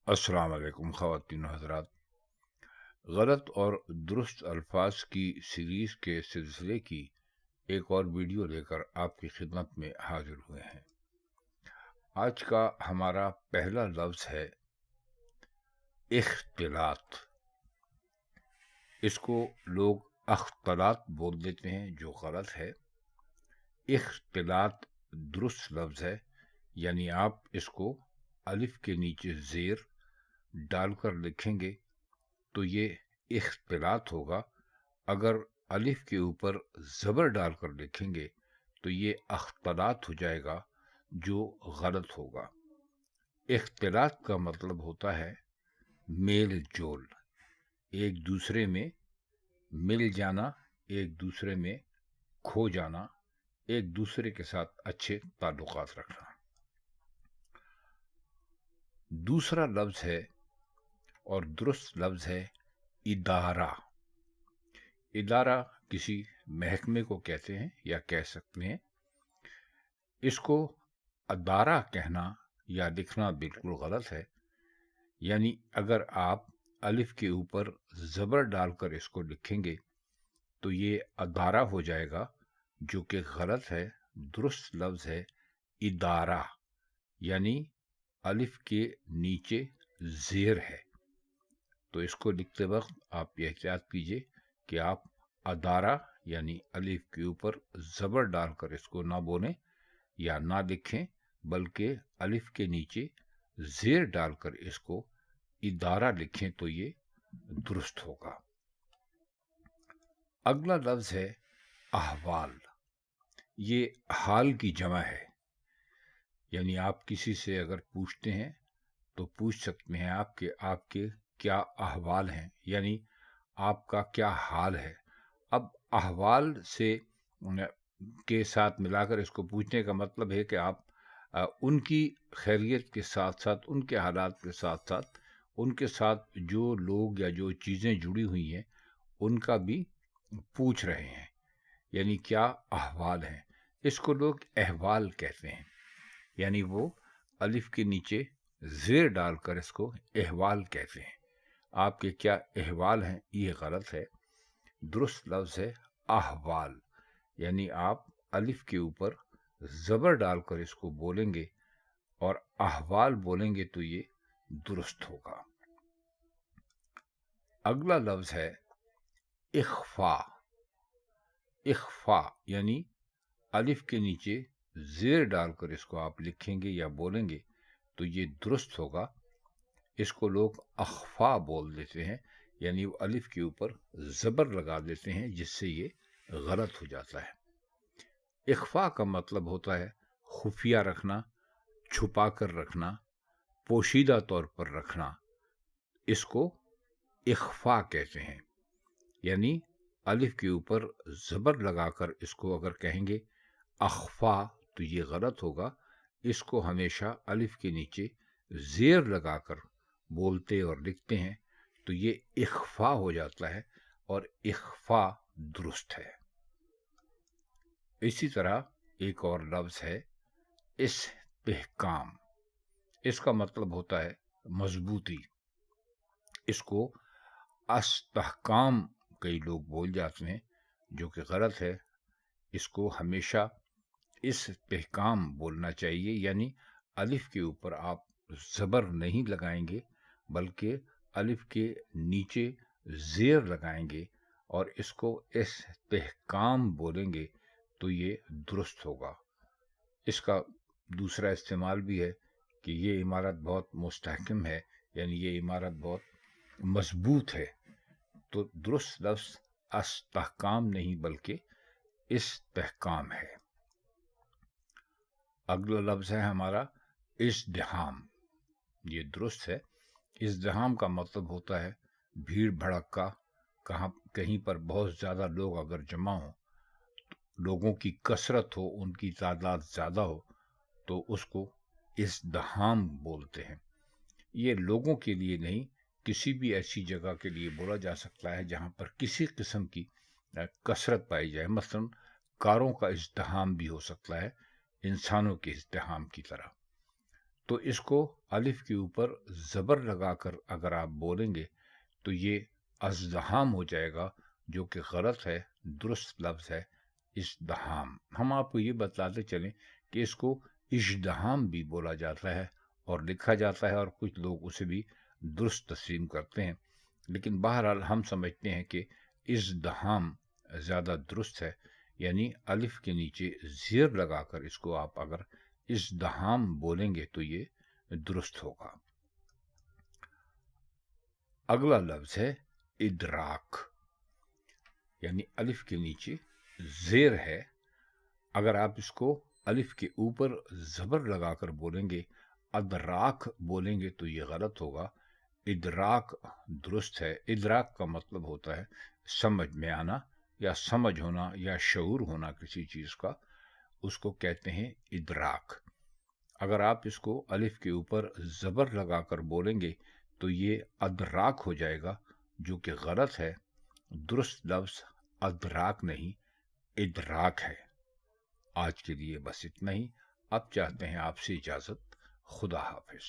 अस्सलाम वालेकुम ख़वातीन व हज़रात। गलत और दुरुस्त अल्फाज की सीरीज़ के सिलसिले की एक और वीडियो लेकर आपकी खिदमत में हाजिर हुए हैं। आज का हमारा पहला लफ्ज़ है इख्तिलात। इसको लोग अख्तलात बोल देते हैं, जो गलत है। इख्तिलात दुरुस्त लफ्ज़ है, यानी आप इसको अलिफ के नीचे ज़ेर डालकर लिखेंगे तो ये इख्तिलात होगा। अगर अलिफ के ऊपर ज़बर डालकर लिखेंगे तो ये अख्तलात हो जाएगा, जो गलत होगा। इख्तिलात का मतलब होता है मेल जोल, एक दूसरे में मिल जाना, एक दूसरे में खो जाना, एक दूसरे के साथ अच्छे ताल्लुकात रखना। दूसरा लफ्ज़ है और दुरुस्त लफ्ज़ है इदारा। इदारा किसी महकमे को कहते हैं या कह सकते हैं। इसको अदारा कहना या लिखना बिल्कुल गलत है। यानी अगर आप अलिफ के ऊपर ज़बर डालकर इसको लिखेंगे तो ये अदारा हो जाएगा, जो कि गलत है। दुरुस्त लफ्ज़ है इदारा, यानी अलिफ के नीचे ज़ेर है। तो इसको लिखते वक्त आप एहतियात कीजिए कि आप अदारा यानी अलिफ के ऊपर ज़बर डालकर इसको ना बोलें या ना लिखें, बल्कि अलिफ के नीचे ज़ेर डालकर इसको इदारा लिखें तो ये दुरुस्त होगा। अगला लफ्ज़ है अहवाल। ये हाल की जमा है, यानी आप किसी से अगर पूछते हैं तो पूछ सकते हैं आपके क्या अहवाल हैं, यानी आपका क्या हाल है। अब अहवाल से के साथ मिलाकर इसको पूछने का मतलब है कि आप उनकी खैरियत के साथ साथ, उनके हालात के साथ साथ, उनके साथ जो लोग या जो चीज़ें जुड़ी हुई हैं उनका भी पूछ रहे हैं, यानी क्या अहवाल हैं। इसको लोग अहवाल कहते हैं, यानी वो अलिफ के नीचे ज़ेर डालकर इसको अहवाल कहते हैं। आपके क्या अहवाल हैं, ये गलत है। दुरुस्त लफ्ज़ है अहवाल, यानी आप अलिफ के ऊपर ज़बर डालकर इसको बोलेंगे और अहवाल बोलेंगे तो ये दुरुस्त होगा। अगला लफ्ज़ है इख्फा। इख्फा यानी अलिफ के नीचे ज़ेर डालकर इसको आप लिखेंगे या बोलेंगे तो ये दुरुस्त होगा। इसको लोग अख्फा बोल देते हैं, यानी वो अलिफ के ऊपर ज़बर लगा देते हैं, जिससे ये गलत हो जाता है। इख्फा का मतलब होता है खुफिया रखना, छुपा कर रखना, पोशीदा तौर पर रखना। इसको इख्फा कहते हैं, यानी अलिफ के ऊपर ज़बर लगाकर इसको अगर कहेंगे अख्फा तो ये गलत होगा। इसको हमेशा अलिफ के नीचे ज़ेर लगाकर बोलते और लिखते हैं तो ये इख्फा हो जाता है, और इख्फा दुरुस्त है। इसी तरह एक और लफ्ज़ है इस्तिहकाम। इसका मतलब होता है मजबूती। इसको अस्तहकाम कई लोग बोल जाते हैं, जो कि गलत है। इसको हमेशा इस्तिहकाम बोलना चाहिए, यानी अलिफ के ऊपर आप ज़बर नहीं लगाएंगे, बल्कि अलिफ के नीचे ज़ेर लगाएंगे और इसको इस्तिहकाम बोलेंगे तो ये दुरुस्त होगा। इसका दूसरा इस्तेमाल भी है कि ये इमारत बहुत मुस्तहकम है, यानी ये इमारत बहुत मजबूत है। तो दुरुस्त लफ्ज़ अस्तहकाम नहीं बल्कि इस्तिहकाम है। अगला लफ्ज़ है हमारा इज़्दिहाम। ये दुरुस्त है। इज़्दिहाम का मतलब होता है भीड़ भड़क्का। कहीं पर बहुत ज़्यादा लोग अगर जमा हों, लोगों की कसरत हो, उनकी तादाद ज़्यादा हो, तो उसको इज़्दिहाम बोलते हैं। ये लोगों के लिए नहीं, किसी भी ऐसी जगह के लिए बोला जा सकता है जहाँ पर किसी किस्म की कसरत पाई जाए। मसलन कारों का इज़्दिहाम भी हो सकता है, इंसानों के इज़्दिहाम की तरह। تو اس کو الف کے اوپر زبر لگا کر اگر آپ بولیں گے تو یہ ازدحام ہو جائے گا، جو کہ غلط ہے، درست لفظ ہے ازدحام۔ ہم آپ کو یہ بتلاتے چلیں کہ اس کو اژدہام بھی بولا جاتا ہے اور لکھا جاتا ہے، اور کچھ لوگ اسے بھی درست تسلیم کرتے ہیں، لیکن بہرحال ہم سمجھتے ہیں کہ ازدحام زیادہ درست ہے، یعنی الف کے نیچے زیر لگا کر اس کو آپ اگر ازدحام بولیں گے تو یہ درست ہوگا۔ اگلا لفظ ہے ادراک، یعنی الف کے نیچے زیر ہے، اگر آپ اس کو الف کے اوپر زبر لگا کر بولیں گے، ادراک بولیں گے تو یہ غلط ہوگا۔ ادراک درست ہے۔ ادراک کا مطلب ہوتا ہے سمجھ میں آنا یا سمجھ ہونا یا شعور ہونا کسی چیز کا، اس کو کہتے ہیں ادراک۔ اگر آپ اس کو الف کے اوپر زبر لگا کر بولیں گے تو یہ ادراک ہو جائے گا، جو کہ غلط ہے۔ درست لفظ ادراک نہیں، ادراک ہے۔ آج کے لیے بس اتنا ہی۔ اب چاہتے ہیں آپ سے اجازت۔ خدا حافظ۔